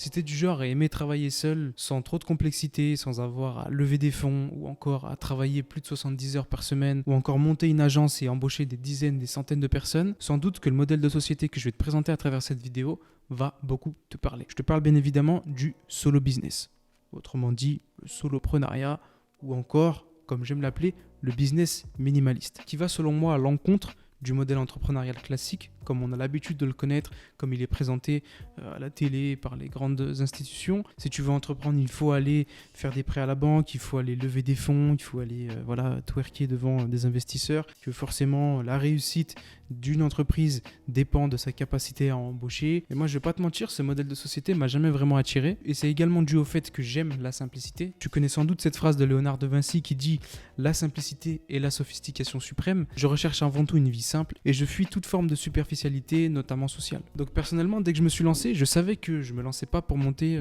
Si t'es du genre à aimer travailler seul, sans trop de complexité, sans avoir à lever des fonds, ou encore à travailler plus de 70 heures par semaine, ou encore monter une agence et embaucher des dizaines, des centaines de personnes, sans doute que le modèle de société que je vais te présenter à travers cette vidéo va beaucoup te parler. Je te parle bien évidemment du solo business, autrement dit le soloprenariat, ou encore, comme j'aime l'appeler, le business minimaliste, qui va selon moi à l'encontre du modèle entrepreneurial classique, comme on a l'habitude de le connaître, comme il est présenté à la télé par les grandes institutions. Si tu veux entreprendre, il faut aller faire des prêts à la banque, il faut aller lever des fonds, il faut aller twerker devant des investisseurs, que forcément la réussite d'une entreprise dépend de sa capacité à embaucher. Et moi, je vais pas te mentir, ce modèle de société m'a jamais vraiment attiré. Et c'est également dû au fait que j'aime la simplicité. Tu connais sans doute cette phrase de Léonard de Vinci qui dit « La simplicité est la sophistication suprême ». Je recherche avant tout une vie simple et je fuis toute forme de superficialité, notamment sociale. Donc personnellement, dès que je me suis lancé, je savais que je me lançais pas pour monter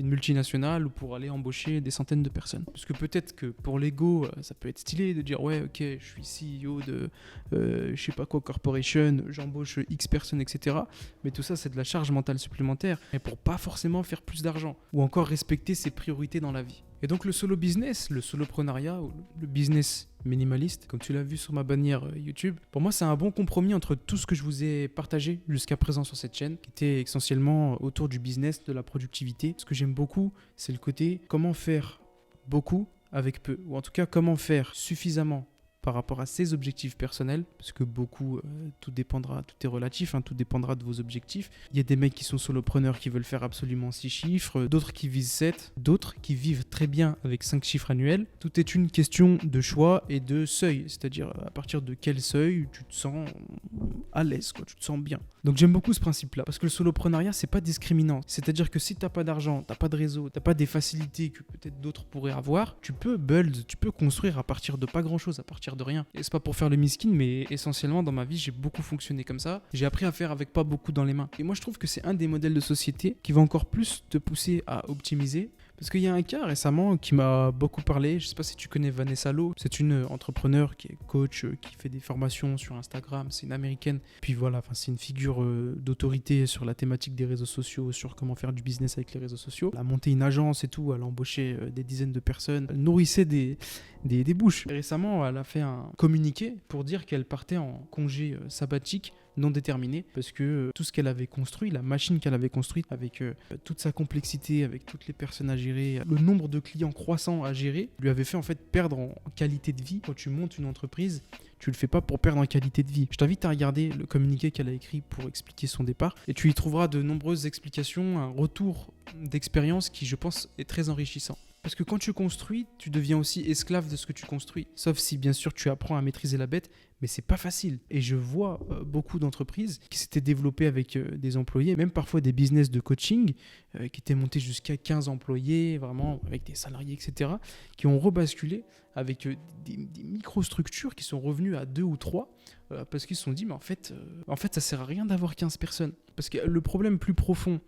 une multinationale ou pour aller embaucher des centaines de personnes. Parce que peut-être que pour l'ego, ça peut être stylé de dire « Ouais, ok, je suis CEO de je sais pas quoi, corporation, j'embauche X personnes, etc. » Mais tout ça, c'est de la charge mentale supplémentaire. Et pour pas forcément faire plus d'argent. Ou encore respecter ses priorités dans la vie. Et donc le solo business, le soloprenariat, ou le business minimaliste, comme tu l'as vu sur ma bannière YouTube, pour moi c'est un bon compromis entre tout ce que je vous ai partagé jusqu'à présent sur cette chaîne, qui était essentiellement autour du business, de la productivité. Ce que j'aime beaucoup, c'est le côté comment faire beaucoup avec peu, ou en tout cas comment faire suffisamment par rapport à ses objectifs personnels, parce que beaucoup, tout est relatif, tout dépendra de vos objectifs. Il y a des mecs qui sont solopreneurs qui veulent faire absolument 6 chiffres, d'autres qui visent 7, d'autres qui vivent très bien avec 5 chiffres annuels. Tout est une question de choix et de seuil, c'est-à-dire à partir de quel seuil tu te sens à l'aise, tu te sens bien. Donc j'aime beaucoup ce principe-là, parce que le soloprenariat, c'est pas discriminant. C'est-à-dire que si t'as pas d'argent, t'as pas de réseau, t'as pas des facilités que peut-être d'autres pourraient avoir, tu peux build, tu peux construire à partir de pas grand-chose, à partir de rien. Et c'est pas pour faire le miskin, mais essentiellement dans ma vie, j'ai beaucoup fonctionné comme ça. J'ai appris à faire avec pas beaucoup dans les mains. Et moi, je trouve que c'est un des modèles de société qui va encore plus te pousser à optimiser. Parce qu'il y a un cas récemment qui m'a beaucoup parlé. Je sais pas si tu connais Vanessa Lowe. C'est une entrepreneure qui est coach, qui fait des formations sur Instagram. C'est une américaine. Puis voilà, c'est une figure d'autorité sur la thématique des réseaux sociaux, sur comment faire du business avec les réseaux sociaux. Elle a monté une agence et tout. Elle a embauché des dizaines de personnes. Elle nourrissait des bouches. Et récemment, elle a fait un communiqué pour dire qu'elle partait en congé sabbatique non déterminé, parce que tout ce qu'elle avait construit, la machine qu'elle avait construite avec toute sa complexité, avec toutes les personnes à gérer, le nombre de clients croissants à gérer, lui avait fait en fait perdre en qualité de vie. Quand tu montes une entreprise, tu le fais pas pour perdre en qualité de vie. Je t'invite à regarder le communiqué qu'elle a écrit pour expliquer son départ et tu y trouveras de nombreuses explications, un retour d'expérience qui, je pense, est très enrichissant. Parce que quand tu construis, tu deviens aussi esclave de ce que tu construis. Sauf si, bien sûr, tu apprends à maîtriser la bête, mais c'est pas facile. Et je vois beaucoup d'entreprises qui s'étaient développées avec des employés, même parfois des business de coaching, qui étaient montés jusqu'à 15 employés, vraiment avec des salariés, etc., qui ont rebasculé avec des microstructures qui sont revenues à 2 ou 3, parce qu'ils se sont dit, mais en fait, ça sert à rien d'avoir 15 personnes. Parce que le problème plus profond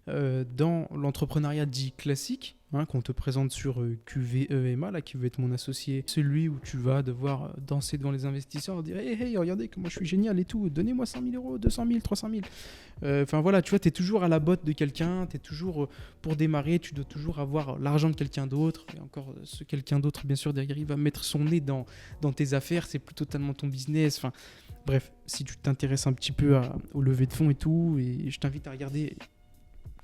dans l'entrepreneuriat dit classique, qu'on te présente sur QVEMA, là, qui veut être mon associé, celui où tu vas devoir danser devant les investisseurs et dire hey, regardez comment je suis génial et tout, donnez-moi 100 000 euros, 200 000, 300 000. Voilà, tu vois, tu es toujours à la botte de quelqu'un, tu es toujours, pour démarrer, tu dois toujours avoir l'argent de quelqu'un d'autre. Et encore, ce quelqu'un d'autre, bien sûr, derrière, il va mettre son nez dans tes affaires, c'est plus totalement ton business. Bref, si tu t'intéresses un petit peu au levée de fonds et tout, et je t'invite à regarder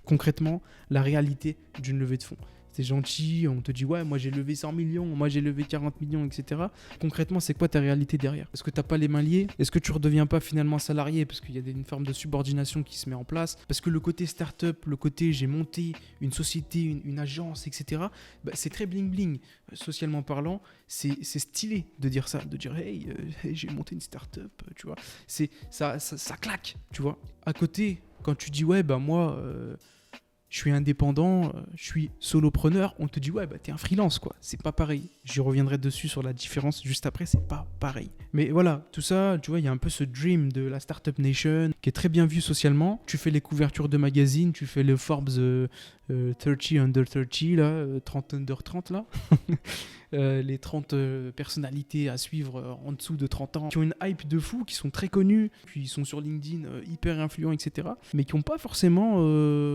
concrètement la réalité d'une levée de fonds. C'est gentil, on te dit ouais, moi j'ai levé 100 millions, moi j'ai levé 40 millions, etc. Concrètement, c'est quoi ta réalité derrière? Est-ce que t'as pas les mains liées? Est-ce que tu redeviens pas finalement salarié parce qu'il y a une forme de subordination qui se met en place? Parce que le côté start-up, le côté j'ai monté une société, une agence, etc. C'est très bling bling. Socialement parlant, c'est stylé de dire ça, de dire hey, j'ai monté une start-up, tu vois. Ça claque, tu vois. À côté, quand tu dis ouais, moi je suis indépendant, je suis solopreneur, on te dit ouais, t'es un freelance, quoi. C'est pas pareil. Je reviendrai dessus sur la différence juste après, c'est pas pareil. Mais voilà, tout ça, tu vois, il y a un peu ce dream de la Startup Nation qui est très bien vu socialement. Tu fais les couvertures de magazines, tu fais le Forbes 30 under 30 là, 30 under 30 là. Les 30 personnalités à suivre en dessous de 30 ans, qui ont une hype de fou, qui sont très connus, qui sont sur LinkedIn hyper influents, etc. Mais qui n'ont pas forcément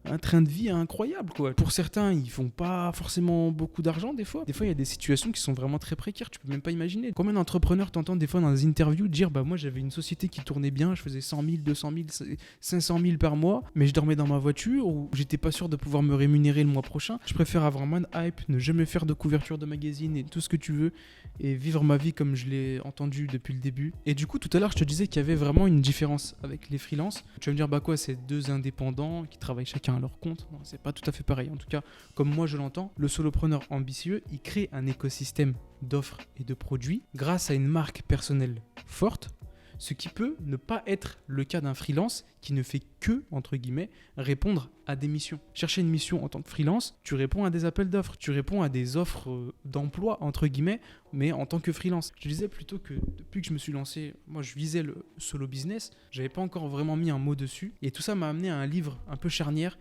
un train de vie incroyable, quoi. Pour certains, ils font pas forcément beaucoup d'argent des fois. Des fois, il y a des situations qui sont vraiment très précaires, tu peux même pas imaginer. Combien d'entrepreneurs t'entends des fois dans des interviews dire bah moi j'avais une société qui tournait bien, je faisais 100 000, 200 000, 500 000 par mois, mais je dormais dans ma voiture ou j'étais pas sûr de pouvoir me rémunérer le mois prochain. Je préfère avoir moins de hype, ne jamais faire de couverture de magazine et tout ce que tu veux et vivre ma vie comme je l'ai entendu depuis le début. Et du coup, tout à l'heure, je te disais qu'il y avait vraiment une différence avec les freelances. Tu vas me dire, bah quoi, c'est deux indépendants qui travaillent chacun à leur compte. Non, c'est pas tout à fait pareil. En tout cas, comme moi je l'entends, le solopreneur ambitieux, il crée un écosystème d'offres et de produits grâce à une marque personnelle forte, ce qui peut ne pas être le cas d'un freelance qui ne fait que, entre guillemets, répondre à des missions. Chercher une mission en tant que freelance, tu réponds à des appels d'offres, tu réponds à des offres d'emploi, entre guillemets, mais en tant que freelance. Je disais plutôt que depuis que je me suis lancé, moi je visais le solo business, j'avais pas encore vraiment mis un mot dessus, et tout ça m'a amené à un livre un peu charnière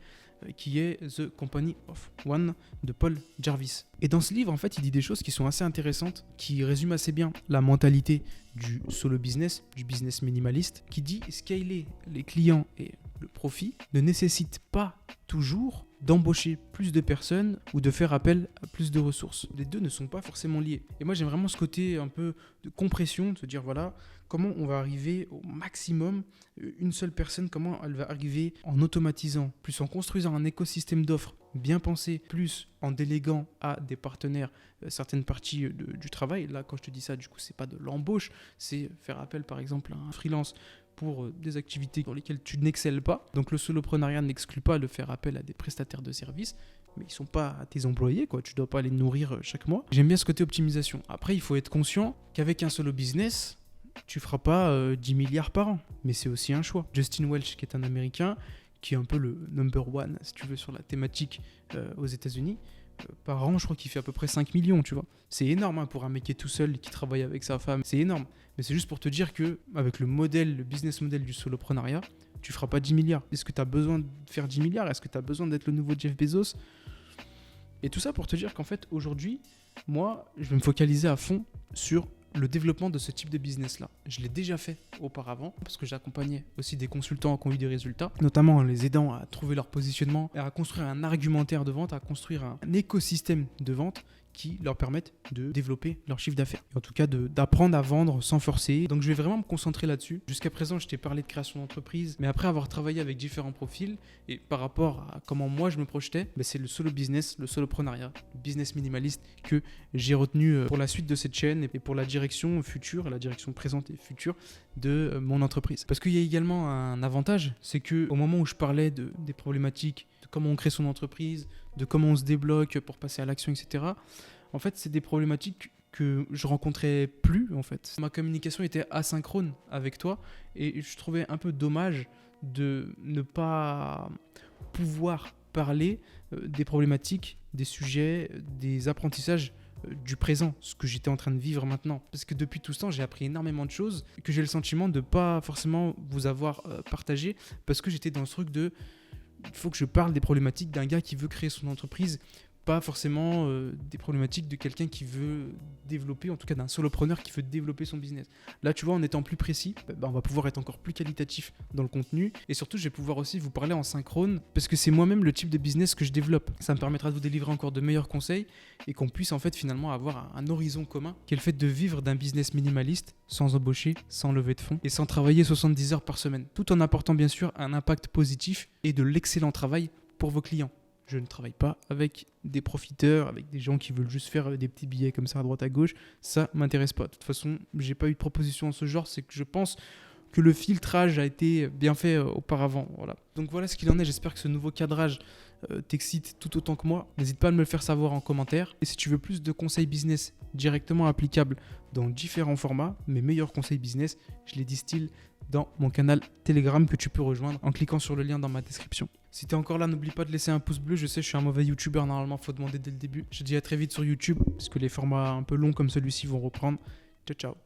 qui est The Company of One de Paul Jarvis. Et dans ce livre, en fait, il dit des choses qui sont assez intéressantes, qui résument assez bien la mentalité du solo business, du business minimaliste, qui dit scaler les clients et le profit ne nécessite pas toujours d'embaucher plus de personnes ou de faire appel à plus de ressources. Les deux ne sont pas forcément liés. Et moi, j'aime vraiment ce côté un peu de compression, de se dire, voilà, comment on va arriver au maximum, une seule personne, comment elle va arriver en automatisant, plus en construisant un écosystème d'offres bien pensé, plus en déléguant à des partenaires certaines parties du travail. Là, quand je te dis ça, du coup, c'est pas de l'embauche, c'est faire appel, par exemple, à un freelance pour des activités dans lesquelles tu n'excelles pas. Donc le soloprenariat n'exclut pas de faire appel à des prestataires de services, mais ils sont pas tes employés, quoi. Tu dois pas les nourrir chaque mois. J'aime bien ce côté optimisation. Après, il faut être conscient qu'avec un solo business, tu feras pas 10 milliards par an, mais c'est aussi un choix. Justin Welch, qui est un Américain, qui est un peu le number one, si tu veux, sur la thématique aux États-Unis, par an, je crois qu'il fait à peu près 5 millions, tu vois. C'est énorme hein, pour un mec qui est tout seul, qui travaille avec sa femme, c'est énorme. Mais c'est juste pour te dire que avec le business model du soloprenariat, tu feras pas 10 milliards. Est-ce que tu as besoin de faire 10 milliards? Est-ce que tu as besoin d'être le nouveau Jeff Bezos? Et tout ça pour te dire qu'en fait, aujourd'hui, moi, je vais me focaliser à fond sur le développement de ce type de business-là. Je l'ai déjà fait auparavant parce que j'accompagnais aussi des consultants qui ont eu des résultats, notamment en les aidant à trouver leur positionnement, et à construire un argumentaire de vente, à construire un écosystème de vente qui leur permettent de développer leur chiffre d'affaires. En tout cas, d'apprendre à vendre sans forcer. Donc, je vais vraiment me concentrer là-dessus. Jusqu'à présent, je t'ai parlé de création d'entreprise, mais après avoir travaillé avec différents profils et par rapport à comment moi je me projetais, c'est le solo business, le soloprenariat, le business minimaliste que j'ai retenu pour la suite de cette chaîne et pour la direction future, la direction présente et future de mon entreprise. Parce qu'il y a également un avantage, c'est que au moment où je parlais des problématiques, de comment on crée son entreprise, de comment on se débloque pour passer à l'action, etc. En fait, c'est des problématiques que je rencontrais plus, en fait. Ma communication était asynchrone avec toi et je trouvais un peu dommage de ne pas pouvoir parler des problématiques, des sujets, des apprentissages du présent, ce que j'étais en train de vivre maintenant. Parce que depuis tout ce temps, j'ai appris énormément de choses que j'ai le sentiment de ne pas forcément vous avoir partagé parce que j'étais dans ce truc de il faut que je parle des problématiques d'un gars qui veut créer son entreprise, pas forcément des problématiques de quelqu'un qui veut développer, en tout cas d'un solopreneur qui veut développer son business. Là, tu vois, en étant plus précis, on va pouvoir être encore plus qualitatif dans le contenu et surtout, je vais pouvoir aussi vous parler en synchrone parce que c'est moi-même le type de business que je développe. Ça me permettra de vous délivrer encore de meilleurs conseils et qu'on puisse en fait finalement avoir un horizon commun qui est le fait de vivre d'un business minimaliste sans embaucher, sans lever de fonds et sans travailler 70 heures par semaine, tout en apportant bien sûr un impact positif et de l'excellent travail pour vos clients. Je ne travaille pas avec des profiteurs, avec des gens qui veulent juste faire des petits billets comme ça à droite à gauche. Ça m'intéresse pas. De toute façon, j'ai pas eu de proposition en ce genre. C'est que je pense que le filtrage a été bien fait auparavant. Voilà. Donc voilà ce qu'il en est. J'espère que ce nouveau cadrage t'excite tout autant que moi. N'hésite pas à me le faire savoir en commentaire. Et si tu veux plus de conseils business directement applicables dans différents formats, mes meilleurs conseils business, je les distille dans mon canal Telegram que tu peux rejoindre en cliquant sur le lien dans ma description. Si tu es encore là, n'oublie pas de laisser un pouce bleu. Je sais, je suis un mauvais youtubeur, normalement, il faut demander dès le début. Je te dis à très vite sur YouTube, parce que les formats un peu longs comme celui-ci vont reprendre. Ciao, ciao.